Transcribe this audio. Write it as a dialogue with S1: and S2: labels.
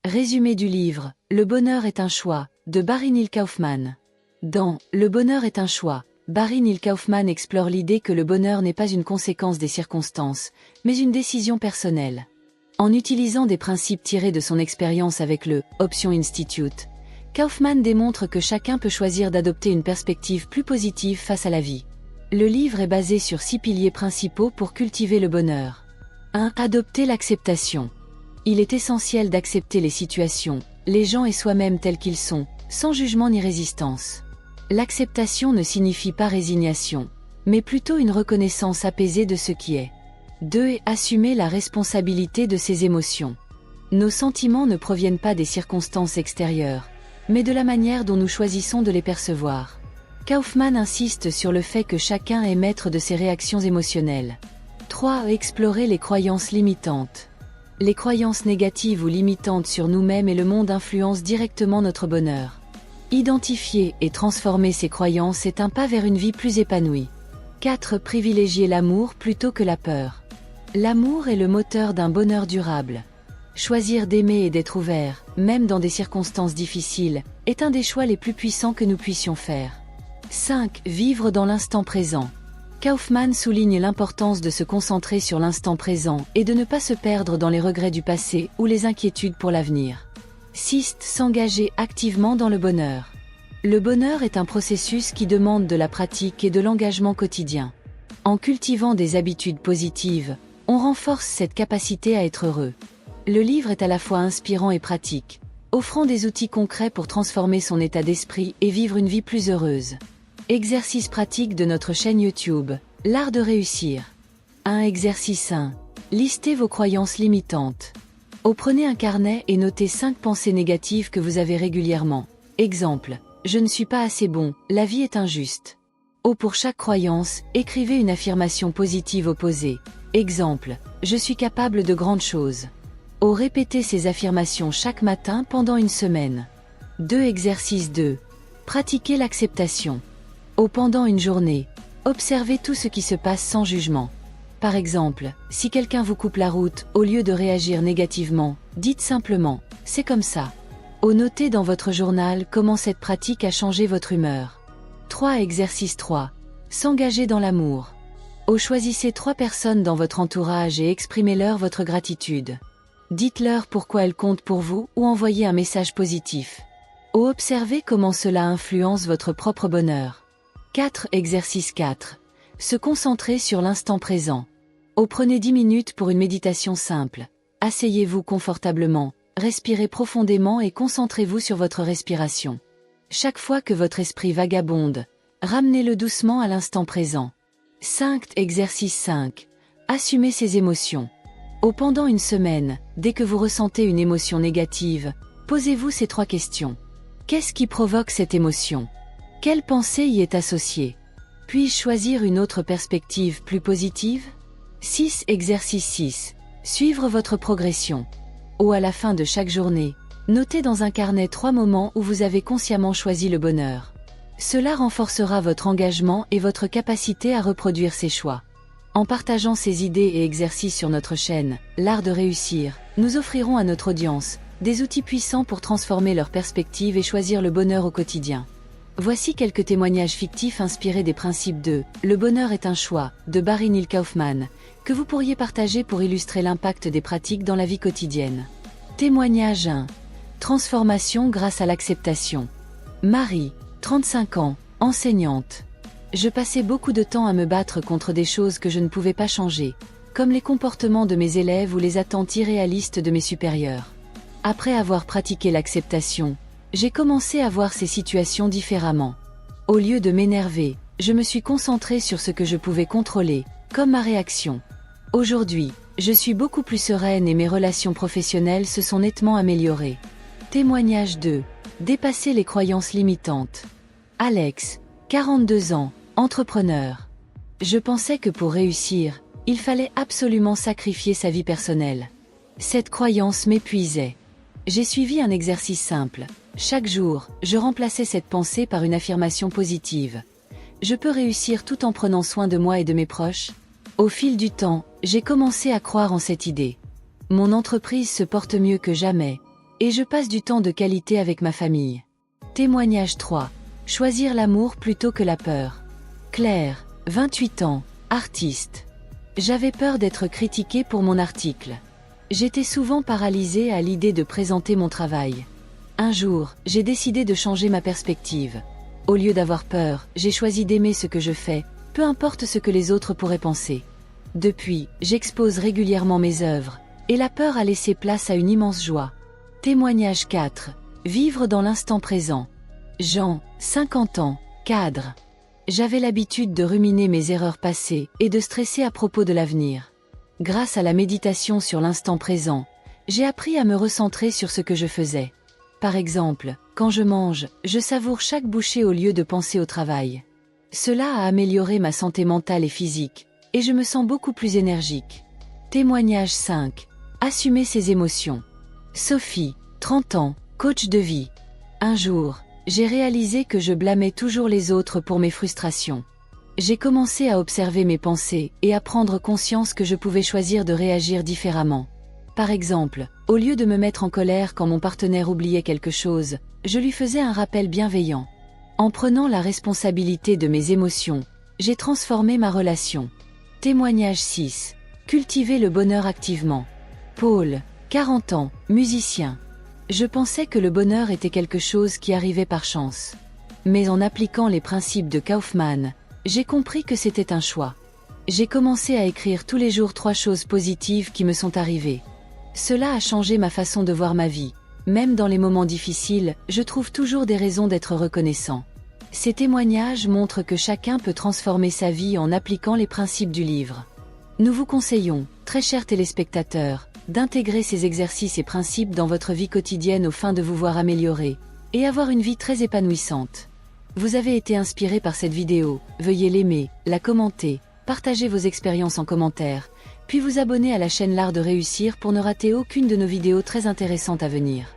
S1: Résumé du livre « Le bonheur est un choix » de Barry Neil Kaufman. Dans « Le bonheur est un choix », Barry Neil Kaufman explore l'idée que le bonheur n'est pas une conséquence des circonstances, mais une décision personnelle. En utilisant des principes tirés de son expérience avec le « Option Institute », Kaufman démontre que chacun peut choisir d'adopter une perspective plus positive face à la vie. Le livre est basé sur 6 piliers principaux pour cultiver le bonheur. 1. Adopter l'acceptation. Il est essentiel d'accepter les situations, les gens et soi-même tels qu'ils sont, sans jugement ni résistance. L'acceptation ne signifie pas résignation, mais plutôt une reconnaissance apaisée de ce qui est. 2. Assumer la responsabilité de ses émotions. Nos sentiments ne proviennent pas des circonstances extérieures, mais de la manière dont nous choisissons de les percevoir. Kaufman insiste sur le fait que chacun est maître de ses réactions émotionnelles. 3. Explorer les croyances limitantes. Les croyances négatives ou limitantes sur nous-mêmes et le monde influencent directement notre bonheur. Identifier et transformer ces croyances est un pas vers une vie plus épanouie. 4. Privilégier l'amour plutôt que la peur. L'amour est le moteur d'un bonheur durable. Choisir d'aimer et d'être ouvert, même dans des circonstances difficiles, est un des choix les plus puissants que nous puissions faire. 5. Vivre dans l'instant présent. Kaufman souligne l'importance de se concentrer sur l'instant présent et de ne pas se perdre dans les regrets du passé ou les inquiétudes pour l'avenir. 6. S'engager activement dans le bonheur. Le bonheur est un processus qui demande de la pratique et de l'engagement quotidien. En cultivant des habitudes positives, on renforce cette capacité à être heureux. Le livre est à la fois inspirant et pratique, offrant des outils concrets pour transformer son état d'esprit et vivre une vie plus heureuse. Exercice pratique de notre chaîne YouTube, l'art de réussir. 1. Exercice 1. Listez vos croyances limitantes. Prenez un carnet et notez 5 pensées négatives que vous avez régulièrement. Exemple, je ne suis pas assez bon, la vie est injuste. Pour chaque croyance, écrivez une affirmation positive opposée. Exemple, je suis capable de grandes choses. Répétez ces affirmations chaque matin pendant une semaine. 2. Exercice 2. Pratiquez l'acceptation. Pendant une journée, observez tout ce qui se passe sans jugement. Par exemple, si quelqu'un vous coupe la route, au lieu de réagir négativement, dites simplement « c'est comme ça ». Notez dans votre journal comment cette pratique a changé votre humeur. 3. Exercice 3. S'engager dans l'amour. Choisissez 3 personnes dans votre entourage et exprimez-leur votre gratitude. Dites-leur pourquoi elles comptent pour vous ou envoyez un message positif. Observez comment cela influence votre propre bonheur. 4. Exercice 4. Se concentrer sur l'instant présent. Prenez 10 minutes pour une méditation simple. Asseyez-vous confortablement, respirez profondément et concentrez-vous sur votre respiration. Chaque fois que votre esprit vagabonde, ramenez-le doucement à l'instant présent. 5. Exercice 5. Assumez ses émotions. Pendant une semaine, dès que vous ressentez une émotion négative, posez-vous ces 3 questions. Qu'est-ce qui provoque cette émotion ? Quelle pensée y est associée ? Puis-je choisir une autre perspective plus positive ? 6. Exercice 6. Suivre votre progression. À la fin de chaque journée, notez dans un carnet 3 moments où vous avez consciemment choisi le bonheur. Cela renforcera votre engagement et votre capacité à reproduire ces choix. En partageant ces idées et exercices sur notre chaîne, l'art de réussir, nous offrirons à notre audience des outils puissants pour transformer leur perspective et choisir le bonheur au quotidien. Voici quelques témoignages fictifs inspirés des principes de « Le bonheur est un choix » de Barry Neil Kaufman, que vous pourriez partager pour illustrer l'impact des pratiques dans la vie quotidienne. Témoignage 1. Transformation grâce à l'acceptation. Marie, 35 ans, enseignante. Je passais beaucoup de temps à me battre contre des choses que je ne pouvais pas changer, comme les comportements de mes élèves ou les attentes irréalistes de mes supérieurs. Après avoir pratiqué l'acceptation, j'ai commencé à voir ces situations différemment. Au lieu de m'énerver, je me suis concentrée sur ce que je pouvais contrôler, comme ma réaction. Aujourd'hui, je suis beaucoup plus sereine et mes relations professionnelles se sont nettement améliorées. Témoignage 2. Dépasser les croyances limitantes. Alex, 42 ans, entrepreneur. Je pensais que pour réussir, il fallait absolument sacrifier sa vie personnelle. Cette croyance m'épuisait. J'ai suivi un exercice simple. Chaque jour, je remplaçais cette pensée par une affirmation positive. Je peux réussir tout en prenant soin de moi et de mes proches. Au fil du temps, j'ai commencé à croire en cette idée. Mon entreprise se porte mieux que jamais. et je passe du temps de qualité avec ma famille. Témoignage 3. Choisir l'amour plutôt que la peur. Claire, 28 ans, artiste. J'avais peur d'être critiquée pour mon article. J'étais souvent paralysée à l'idée de présenter mon travail. Un jour, j'ai décidé de changer ma perspective. Au lieu d'avoir peur, j'ai choisi d'aimer ce que je fais, peu importe ce que les autres pourraient penser. Depuis, j'expose régulièrement mes œuvres, et la peur a laissé place à une immense joie. Témoignage 4. Vivre dans l'instant présent. Jean, 50 ans, cadre. J'avais l'habitude de ruminer mes erreurs passées et de stresser à propos de l'avenir. Grâce à la méditation sur l'instant présent, j'ai appris à me recentrer sur ce que je faisais. Par exemple, quand je mange, je savoure chaque bouchée au lieu de penser au travail. Cela a amélioré ma santé mentale et physique, et je me sens beaucoup plus énergique. Témoignage 5. Assumer ses émotions. Sophie, 30 ans, coach de vie. Un jour, j'ai réalisé que je blâmais toujours les autres pour mes frustrations. J'ai commencé à observer mes pensées et à prendre conscience que je pouvais choisir de réagir différemment. Par exemple, au lieu de me mettre en colère quand mon partenaire oubliait quelque chose, je lui faisais un rappel bienveillant. En prenant la responsabilité de mes émotions, j'ai transformé ma relation. Témoignage 6. Cultiver le bonheur activement. Paul, 40 ans, musicien. Je pensais que le bonheur était quelque chose qui arrivait par chance. Mais en appliquant les principes de Kaufman, j'ai compris que c'était un choix. J'ai commencé à écrire tous les jours 3 choses positives qui me sont arrivées. Cela a changé ma façon de voir ma vie. Même dans les moments difficiles, je trouve toujours des raisons d'être reconnaissant. Ces témoignages montrent que chacun peut transformer sa vie en appliquant les principes du livre. Nous vous conseillons, très chers téléspectateurs, d'intégrer ces exercices et principes dans votre vie quotidienne aux fins de vous voir améliorer et avoir une vie très épanouissante. Vous avez été inspiré par cette vidéo, veuillez l'aimer, la commenter, partager vos expériences en commentaire, puis vous abonner à la chaîne L'Art de Réussir pour ne rater aucune de nos vidéos très intéressantes à venir.